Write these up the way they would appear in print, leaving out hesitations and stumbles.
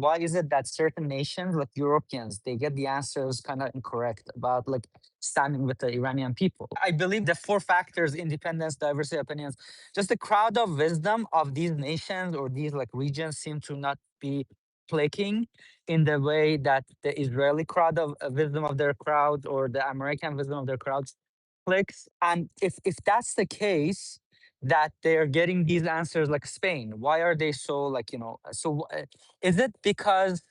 why is it that certain nations, like Europeans, they get the answers kind of incorrect about like standing with the Iranian people? I believe the four factors: independence, diversity, opinions, just the crowd of wisdom of these nations or these like regions seem to not be clicking in the way that the Israeli crowd of wisdom of their crowd or the American wisdom of their crowds clicks. And if that's the case, that they're getting these answers like Spain, why are they so like, is it because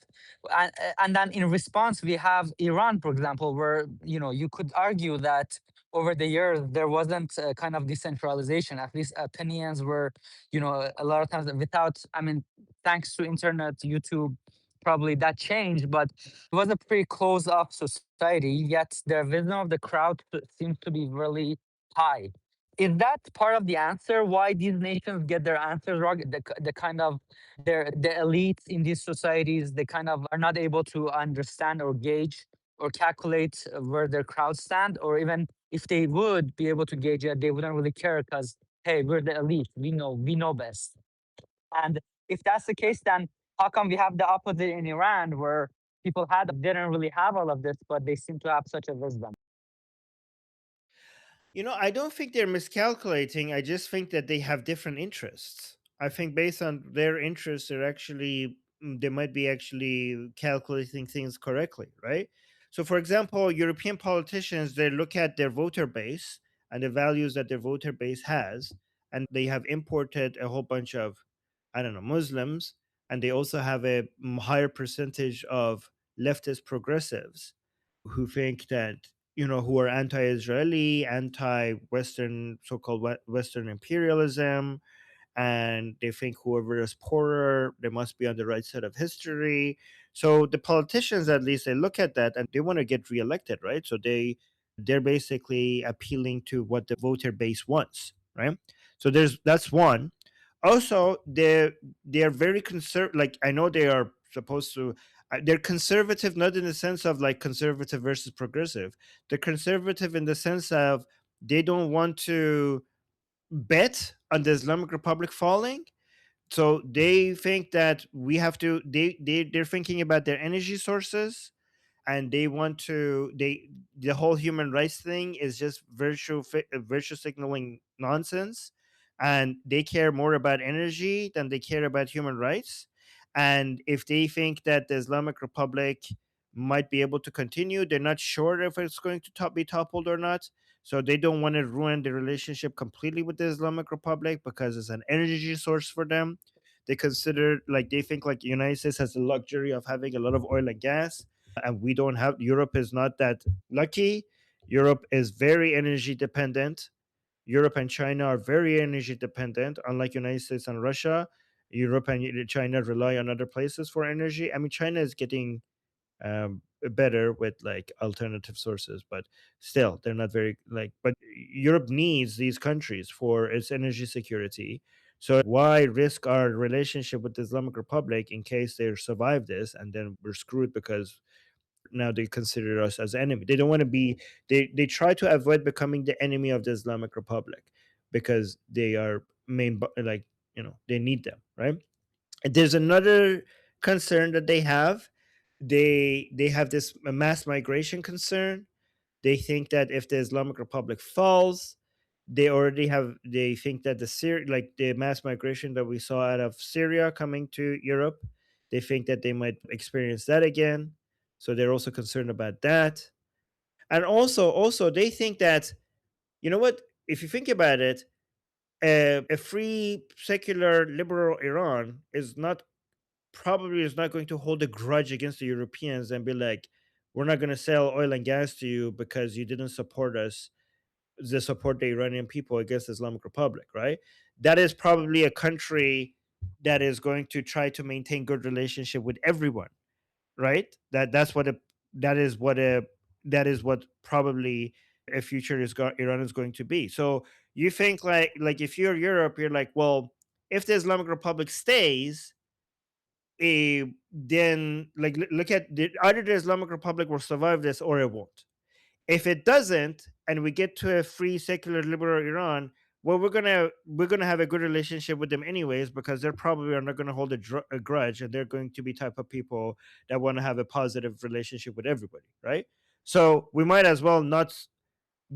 and then in response we have Iran, for example, where you could argue that over the years there wasn't kind of decentralization, at least opinions were a lot of times without, I mean, thanks to internet, YouTube, probably that changed, but it was a pretty closed off society, yet the wisdom of the crowd seems to be really high. Is that part of the answer why these nations get their answers wrong? The kind of the elites in these societies, they kind of are not able to understand or gauge or calculate where their crowds stand, or even if they would be able to gauge it, they wouldn't really care because hey, we're the elite, we know best. And if that's the case, then how come we have the opposite in Iran, where people didn't really have all of this, but they seem to have such a wisdom? I don't think they're miscalculating. I just think that they have different interests. I think based on their interests, they might be actually calculating things correctly, right? So, for example, European politicians, they look at their voter base and the values that their voter base has, and they have imported a whole bunch of, I don't know, Muslims, and they also have a higher percentage of leftist progressives who think that, who are anti-Israeli, anti-Western, so-called Western imperialism, and they think whoever is poorer, they must be on the right side of history. So the politicians, at least, they look at that and they want to get reelected, right? So they're basically appealing to what the voter base wants, right? So that's one. Also, they're very conservative. Like, I know they are supposed to. They're conservative, not in the sense of like conservative versus progressive. They're conservative in the sense of they don't want to bet on the Islamic Republic falling. So they think that we have to. They're thinking about their energy sources, and they want to. The whole human rights thing is just virtue signaling nonsense, and they care more about energy than they care about human rights. And if they think that the Islamic Republic might be able to continue, they're not sure if it's going to be toppled or not. So they don't want to ruin the relationship completely with the Islamic Republic because it's an energy source for them. They think like the United States has the luxury of having a lot of oil and gas, and we don't have. Europe is not that lucky. Europe is very energy dependent. Europe and China are very energy dependent, unlike United States and Russia. Europe and China rely on other places for energy. I mean, China is getting better with like alternative sources, but still they're not very like. But Europe needs these countries for its energy security. So why risk our relationship with the Islamic Republic in case they survive this, and then we're screwed because now they consider us as enemy. They don't want to be. They try to avoid becoming the enemy of the Islamic Republic because they are like, they need them, right? And there's another concern that they have. They have this mass migration concern. They think that if the Islamic Republic falls, they think that like the mass migration that we saw out of Syria coming to Europe, they think that they might experience that again. So they're also concerned about that. And also they think that, you know what, if you think about it, a free secular liberal Iran is not going to hold a grudge against the Europeans and be like, we're not going to sell oil and gas to you because you didn't support us, to support the Iranian people against the Islamic Republic, right? That is probably a country that is going to try to maintain good relationship with everyone, right? That is what a that is what probably a future Iran is going to be. So you think like if you're Europe, you're like, well, if the Islamic Republic stays, then like look at either the Islamic Republic will survive this or it won't. If it doesn't, and we get to a free, secular, liberal Iran, well, we're gonna have a good relationship with them anyways, because they're probably are not gonna hold a grudge, and they're going to be type of people that want to have a positive relationship with everybody, right? So we might as well not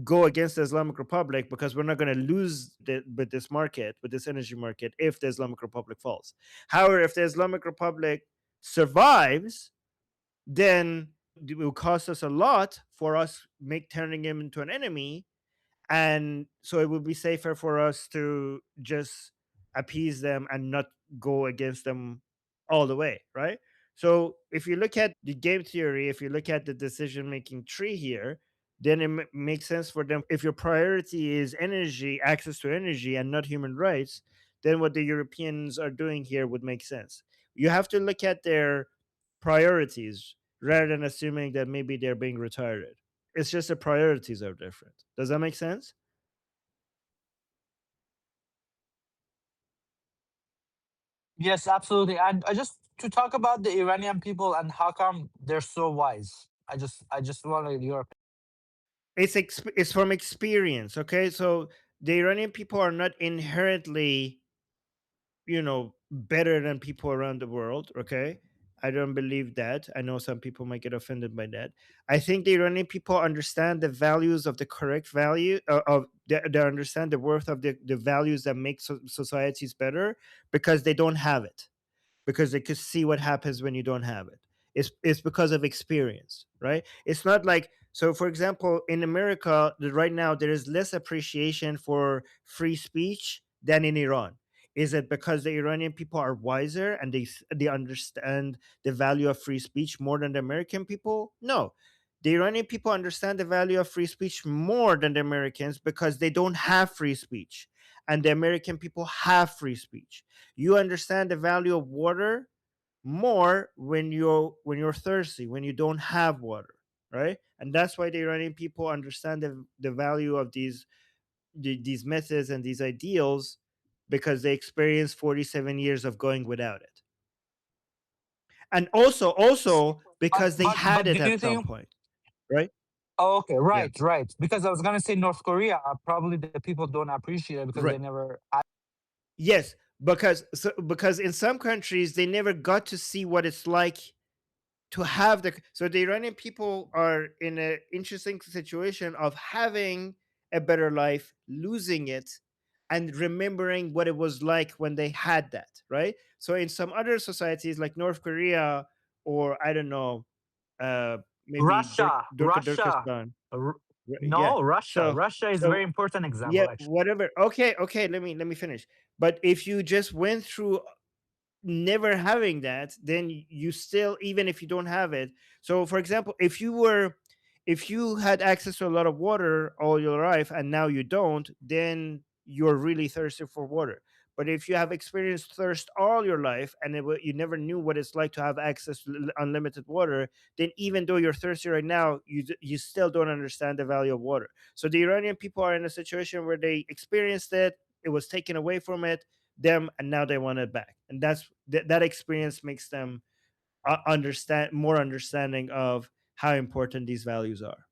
go against the Islamic Republic, because we're not going to lose with this market, with this energy market, if the Islamic Republic falls. However, if the Islamic Republic survives, then it will cost us a lot for us make turning him into an enemy, and so it would be safer for us to just appease them and not go against them all the way, right? So if you look at the game theory, if you look at the decision making tree here, then it makes sense for them. If your priority is energy, access to energy, and not human rights, then what the Europeans are doing here would make sense. You have to look at their priorities rather than assuming that maybe they're being retired. It's just the priorities are different. Does that make sense? Yes, absolutely. And I just to talk about the Iranian people and how come they're so wise. I just wanted your It's from experience, okay? So the Iranian people are not inherently, better than people around the world, okay? I don't believe that. I know some people might get offended by that. I think the Iranian people understand the values of the correct value of they understand the worth of the values that make societies better, because they don't have it, because they could see what happens when you don't have it. It's because of experience, right? It's not like, so for example, in America right now there is less appreciation for free speech than in Iran. Is it because the Iranian people are wiser and they understand the value of free speech more than the American people? No. The Iranian people understand the value of free speech more than the Americans, because they don't have free speech, and the American people have free speech. You understand the value of water more when you're thirsty, when you don't have water, right? And that's why the Iranian people understand the value of these methods and these ideals, because they experienced 47 years of going without it, and also but because they but had but it do you at some think point, right? oh, okay, Yeah, right. Because I was gonna say North Korea, probably the people don't appreciate it because they right. never Yes, because in some countries they never got to see what it's like to have so the Iranian people are in an interesting situation of having a better life, losing it, and remembering what it was like when they had that, right? So in some other societies like North Korea, or I don't know, uh maybe Russia. Turkestan. R- Yeah. no, Russia. So Russia is a very so important yeah, example, actually. whatever. Okay, let me finish. But if you just went through never having that, then you still, even if you don't have it. So for example, if you had access to a lot of water all your life and now you don't, then you're really thirsty for water. But if you have experienced thirst all your life, and you never knew what it's like to have access to unlimited water, then even though you're thirsty right now, you still don't understand the value of water. So the Iranian people are in a situation where they experienced it, it was taken away from them, and now they want it back, and that experience makes them understand more understanding of how important these values are,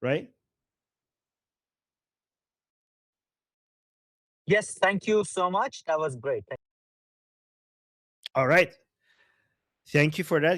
right? Yes, thank you so much. That was great. All right, thank you for that.